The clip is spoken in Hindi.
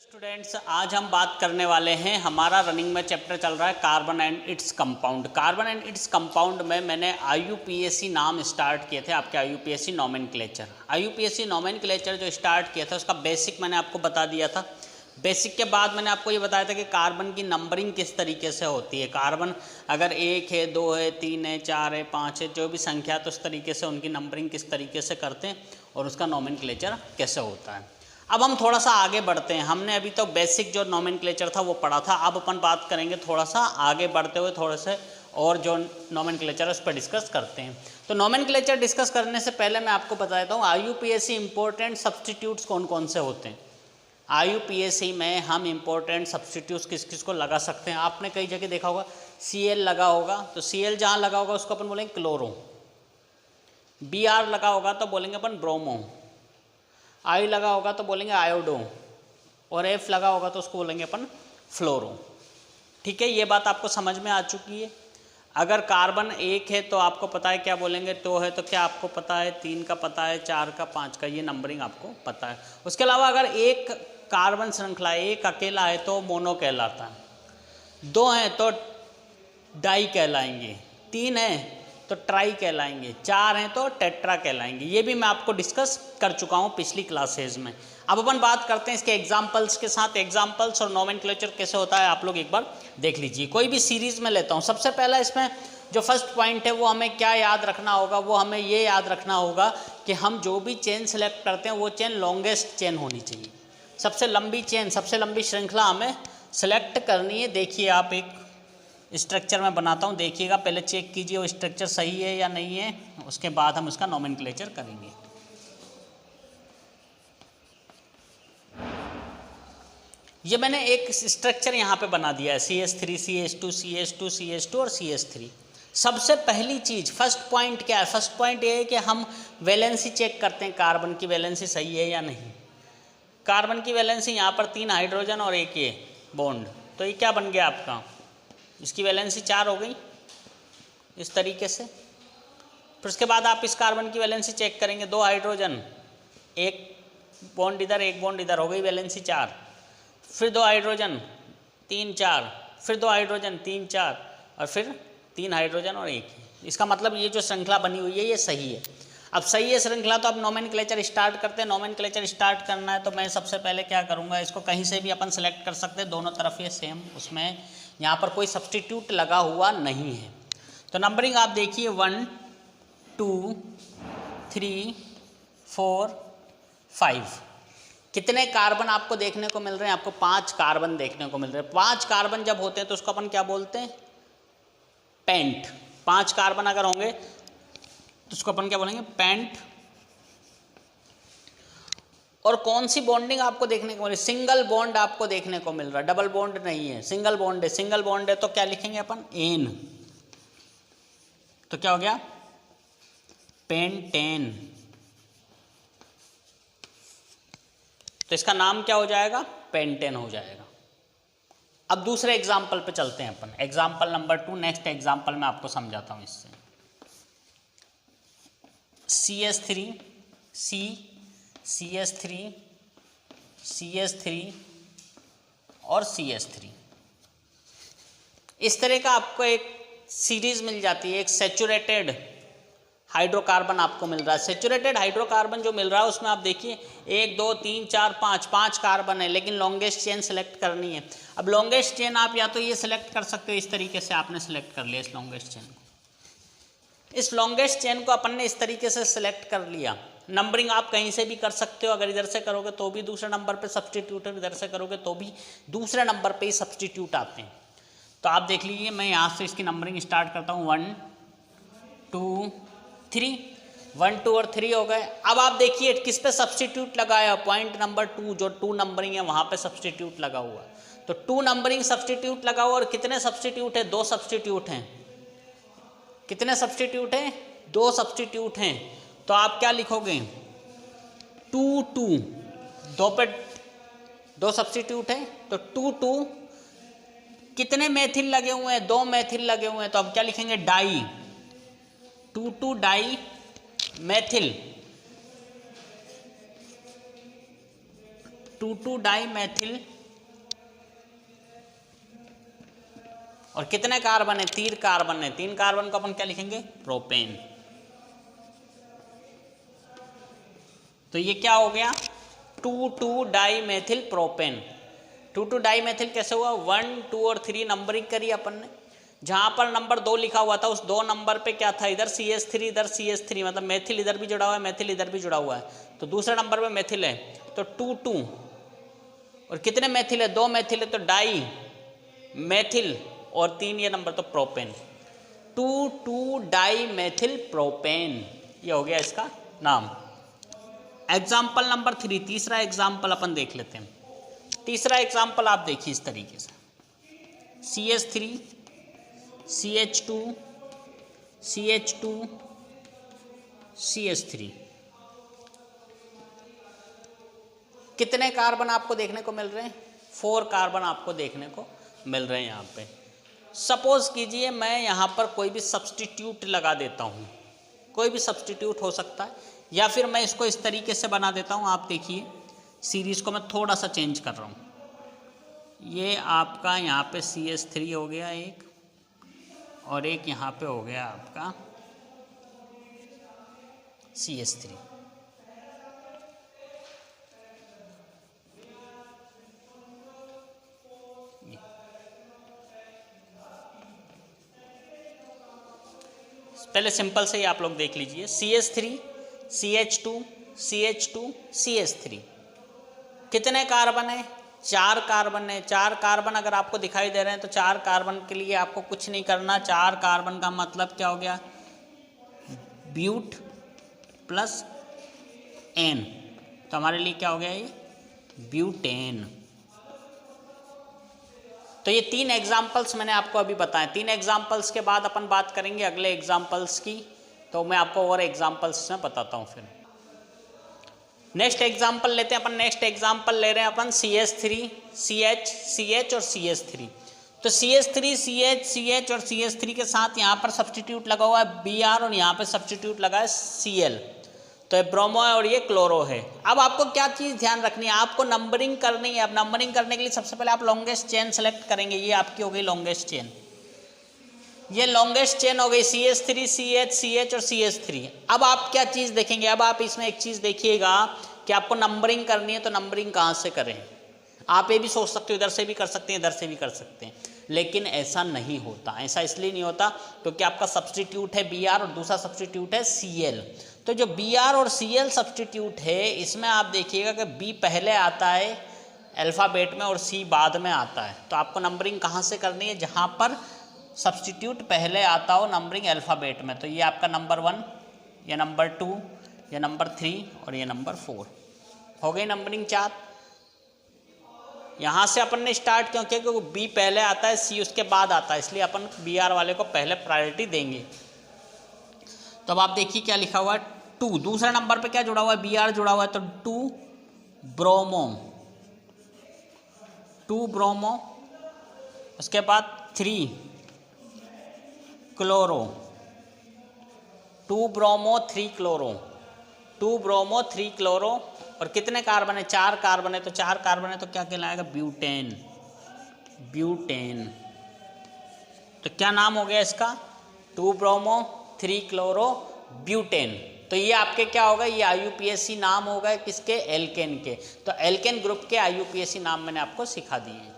स्टूडेंट्स, आज हम बात करने वाले हैं, हमारा रनिंग में चैप्टर चल रहा है carbon and its compound. Carbon and its compound में मैंने IUPAC नाम स्टार्ट किए थे, आपके IUPAC नोमेनक्लेचर। IUPAC नोमेनक्लेचर जो स्टार्ट किया था उसका बेसिक मैंने आपको बता दिया था। बेसिक के बाद मैंने आपको ये बताया था कि कार्बन की नंबरिंग किस तरीके से होती है। कार्बन अगर 1 है, 2 है, 3 है, 4 है, 5 है, जो भी संख्या, तो उस तरीके से उनकी नंबरिंग किस तरीके से करते हैं और उसका नोमेनक्लेचर कैसे होता है। अब हम थोड़ा सा आगे बढ़ते हैं। हमने अभी तो बेसिक जो नोमेनक्लेचर था वो पढ़ा था। अब अपन बात करेंगे थोड़ा सा आगे बढ़ते हुए, थोड़े से और जो नोमेनक्लेचर है उस पर डिस्कस करते हैं। तो नोमेनक्लेचर डिस्कस करने से पहले मैं आपको बता देता हूँ IUPAC इंपॉर्टेंट सब्सटीट्यूट्स कौन कौन से होते हैं। IUPAC में हम इंपॉर्टेंट सब्सटीट्यूट्स किस किस को लगा सकते हैं। आपने कई जगह देखा होगा Cl लगा होगा, तो Cl जहाँ लगा होगा उसको अपन बोलेंगे क्लोरो। Br लगा होगा तो बोलेंगे अपन ब्रोमो। I लगा होगा तो बोलेंगे आयोडो, और F लगा होगा तो उसको बोलेंगे अपन फ्लोरो। ठीक है, ये बात आपको समझ में आ चुकी है। अगर कार्बन 1 है तो आपको पता है क्या बोलेंगे, 2 है तो क्या आपको पता है, 3 का पता है, 4 का, 5 का, ये नंबरिंग आपको पता है। उसके अलावा अगर एक कार्बन श्रृंखला एक अकेला है तो मोनो कहलाता है, 2 हैं तो डाई कहलाएंगे, 3 हैं तो ट्राई कहलाएंगे, 4 हैं तो टेट्रा कहलाएंगे। ये भी मैं आपको डिस्कस कर चुका हूँ पिछली क्लासेज में। अब अपन बात करते हैं इसके एग्जाम्पल्स के साथ। एग्जाम्पल्स और नोमेनक्लेचर कैसे होता है आप लोग एक बार देख लीजिए। कोई भी सीरीज़ में लेता हूँ। सबसे पहला इसमें जो फर्स्ट पॉइंट है वो हमें क्या याद रखना होगा, वो हमें ये याद रखना होगा कि हम जो भी चेन सेलेक्ट करते हैं वो चेन लॉन्गेस्ट चेन होनी चाहिए। सबसे लंबी चेन, सबसे लंबी श्रृंखला हमें सेलेक्ट करनी है। देखिए, आप एक स्ट्रक्चर में बनाता हूँ, देखिएगा, पहले चेक कीजिए वो स्ट्रक्चर सही है या नहीं है, उसके बाद हम उसका नोमेनक्लेचर करेंगे। ये मैंने एक स्ट्रक्चर यहाँ पे बना दिया है, CH3 CH2 CH2 CH2 और CH3। सबसे पहली चीज़, फर्स्ट पॉइंट क्या है? फर्स्ट पॉइंट ये है कि हम वैलेंसी चेक करते हैं, कार्बन की वैलेंसी सही है या नहीं। कार्बन की वैलेंसी यहाँ पर 3 हाइड्रोजन और 1 ये बॉन्ड, तो ये क्या बन गया आपका, इसकी वैलेंसी 4 हो गई इस तरीके से। फिर उसके बाद आप इस कार्बन की वैलेंसी चेक करेंगे, 2 हाइड्रोजन, 1 बॉन्ड इधर, 1 बॉन्ड इधर, हो गई वैलेंसी 4। फिर 2 हाइड्रोजन, 3 4, फिर 2 हाइड्रोजन, 3 4, और फिर 3 हाइड्रोजन और 1। इसका मतलब ये जो श्रृंखला बनी हुई है ये सही है। अब सही है श्रृंखला, तो अब नोमेनक्लेचर स्टार्ट करते हैं। नोमेनक्लेचर स्टार्ट करना है तो मैं सबसे पहले क्या करूँगा, इसको कहीं से भी अपन सेलेक्ट कर सकते हैं, दोनों तरफ ये सेम, उसमें यहाँ पर कोई सब्सटीट्यूट लगा हुआ नहीं है। तो नंबरिंग आप देखिए, 1 2 3 4 5। कितने कार्बन आपको देखने को मिल रहे हैं? आपको 5 कार्बन देखने को मिल रहे हैं। 5 कार्बन जब होते हैं तो उसको अपन क्या बोलते हैं, पेंट। 5 कार्बन अगर होंगे तो उसको अपन क्या बोलेंगे, पेंट। और कौन सी बॉन्डिंग आपको देखने को मिल रही है? सिंगल बॉन्ड आपको देखने को मिल रहा है, डबल बॉन्ड नहीं है, सिंगल बॉन्ड है। सिंगल बॉन्ड है तो क्या लिखेंगे अपन, एन। तो क्या हो गया, पेंटेन। तो इसका नाम क्या हो जाएगा, पेंटेन हो जाएगा। अब दूसरे एग्जाम्पल पे चलते हैं अपन, एग्जाम्पल नंबर 2। नेक्स्ट एग्जाम्पल मैं आपको समझाता हूं इससे। CH3 C CH3 CH3 और CH3, इस तरह का आपको एक सीरीज मिल जाती है। एक सेचुरेटेड हाइड्रोकार्बन आपको मिल रहा है। सेचुरेटेड हाइड्रोकार्बन जो मिल रहा है उसमें आप देखिए 1 2 3 4 5 कार्बन है, लेकिन लॉन्गेस्ट चेन सेलेक्ट करनी है। अब लॉन्गेस्ट चेन आप या तो ये सेलेक्ट कर सकते हो, इस तरीके से आपने सेलेक्ट कर लिया इस लॉन्गेस्ट चेन को। इस लॉन्गेस्ट चेन को अपन ने इस तरीके से सेलेक्ट कर लिया। नंबरिंग आप कहीं से भी कर सकते हो, अगर इधर से करोगे तो भी दूसरे नंबर पे सब्सटीट्यूट है, इधर से करोगे तो भी दूसरे नंबर पे ही सब्सटीट्यूट आते हैं। तो आप देख लीजिए, मैं यहाँ से इसकी नंबरिंग स्टार्ट करता हूँ, 1 2 3, 1 2 और 3 हो गए। अब आप देखिए किस पे सब्सटीट्यूट लगाया, पॉइंट नंबर 2, जो 2 नंबरिंग है वहाँ पे सब्सटीट्यूट लगा हुआ। तो 2 नंबरिंग सब्सटीट्यूट लगा हुआ, और कितने सब्सटीट्यूट है, 2 सब्सटीट्यूट हैं। कितने सब्सटीट्यूट हैं, 2 सब्सटीट्यूट हैं। तो आप क्या लिखोगे, 2 2, 2 पे 2 सब्सटीट्यूट हैं, तो 2 2, कितने मेथिल लगे हुए हैं, 2 मेथिल लगे हुए हैं, तो अब क्या लिखेंगे, di, 2 2 dimethyl, 2 2 dimethyl और कितने कार्बन है, 3 कार्बन है, 3 कार्बन को अपन क्या लिखेंगे, प्रोपेन। तो ये क्या हो गया, 2,2 डाईमेथिल प्रोपेन। 2,2 डाईमेथिल कैसे हुआ, 1, 2 और 3 नंबरिंग करी अपन ने। जहां पर नंबर 2 लिखा हुआ था उस 2 नंबर पे क्या था, इधर CH3 इधर CH3, मतलब मेथिल इधर भी जुड़ा हुआ है, मेथिल इधर भी जुड़ा हुआ है, तो दूसरे नंबर पे मेथिल है, तो 2,2 और कितने मेथिल है, 2 मेथिल है, तो डाई मेथिल और 3 ये नंबर तो प्रोपेन, 2,2 डाईमेथिल प्रोपेन, ये हो गया इसका नाम। एग्जाम्पल नंबर 3, तीसरा एग्जाम्पल अपन देख लेते हैं। तीसरा एग्जाम्पल आप देखिए इस तरीके से, CH3 CH2 CH2 CH3, कितने कार्बन आपको देखने को मिल रहे हैं, 4 कार्बन आपको देखने को मिल रहे हैं यहाँ पे। सपोज कीजिए मैं यहाँ पर कोई भी सब्सटीट्यूट लगा देता हूँ, कोई भी सब्सटीट्यूट हो सकता है, या फिर मैं इसको इस तरीके से बना देता हूँ। आप देखिए सीरीज को मैं थोड़ा सा चेंज कर रहा हूँ, ये आपका यहाँ पे CH3 हो गया एक, और एक यहाँ पे हो गया आपका CH3। पहले सिंपल से ही आप लोग देख लीजिए, CH3 CH2 CH2 CH3, कितने कार्बन है, 4 कार्बन है। 4 कार्बन अगर आपको दिखाई दे रहे हैं तो 4 कार्बन के लिए आपको कुछ नहीं करना। 4 कार्बन का मतलब क्या हो गया, ब्यूट प्लस एन, तो हमारे लिए क्या हो गया, ये ब्यूटेन। तो ये 3 एग्जाम्पल्स मैंने आपको अभी बताए। 3 एग्जाम्पल्स के बाद अपन बात करेंगे अगले एग्जाम्पल्स की, तो मैं आपको और एग्जाम्पल्स में बताता हूँ। फिर नेक्स्ट एग्जाम्पल लेते हैं अपन। नेक्स्ट एग्जाम्पल ले रहे हैं अपन CH3 CH CH और CH3। तो CH3 CH CH और CH3 के साथ यहाँ पर सब्सटीट्यूट लगा हुआ है Br, और यहाँ पे सब्सटीट्यूट लगा है Cl, तो ये ब्रोमो है और ये क्लोरो है। अब आपको क्या चीज़ ध्यान रखनी है, आपको नंबरिंग करनी है। अब नंबरिंग करने के लिए सबसे पहले आप लॉन्गेस्ट चेन सेलेक्ट करेंगे। ये आपकी हो गई लॉन्गेस्ट चेन, ये लॉन्गेस्ट चेन हो गई CH3 CH CH और CH3। अब आप क्या चीज़ देखेंगे, अब आप इसमें एक चीज़ देखिएगा कि आपको नंबरिंग करनी है, तो नंबरिंग कहाँ से करें। आप ये भी सोच सकते हो इधर से भी कर सकते हैं, इधर से भी कर सकते हैं, लेकिन ऐसा नहीं होता। ऐसा इसलिए नहीं होता क्योंकि आपका सब्सटीट्यूट है Br और दूसरा सब्सटीट्यूट है Cl। तो जो Br और Cl सब्सटीट्यूट है, इसमें आप देखिएगा कि B पहले आता है अल्फ़ाबेट में और C बाद में आता है। तो आपको नंबरिंग कहाँ से करनी है, जहाँ पर सब्सटीट्यूट पहले आता हो नंबरिंग अल्फ़ाबेट में। तो ये आपका नंबर 1, ये नंबर 2, ये नंबर 3 और ये नंबर 4 हो गई नंबरिंग 4। यहाँ से अपन ने स्टार्ट क्यों किया, क्योंकि बी पहले आता है, सी उसके बाद आता है, इसलिए अपन Br वाले को पहले प्रायोरिटी देंगे। तो अब आप देखिए क्या लिखा हुआ है, 2। दूसरे नंबर पे क्या जुड़ा हुआ है, Br जुड़ा हुआ है, तो 2 ब्रोमो, 2 ब्रोमो, उसके बाद 3 chloro, 2 bromo 3 chloro, 2 bromo 3 chloro, और कितने कार्बन है, 4 कार्बन है। तो 4 कार्बन है तो क्या कहलाएगा, ब्यूटेन, ब्यूटेन। तो क्या नाम हो गया इसका, 2 ब्रोमो 3 क्लोरो ब्यूटेन। तो ये आपके क्या होगा, ये IUPAC नाम होगा किसके, एल्केन के। तो एल्केन ग्रुप के IUPAC नाम मैंने आपको सिखा दिए हैं।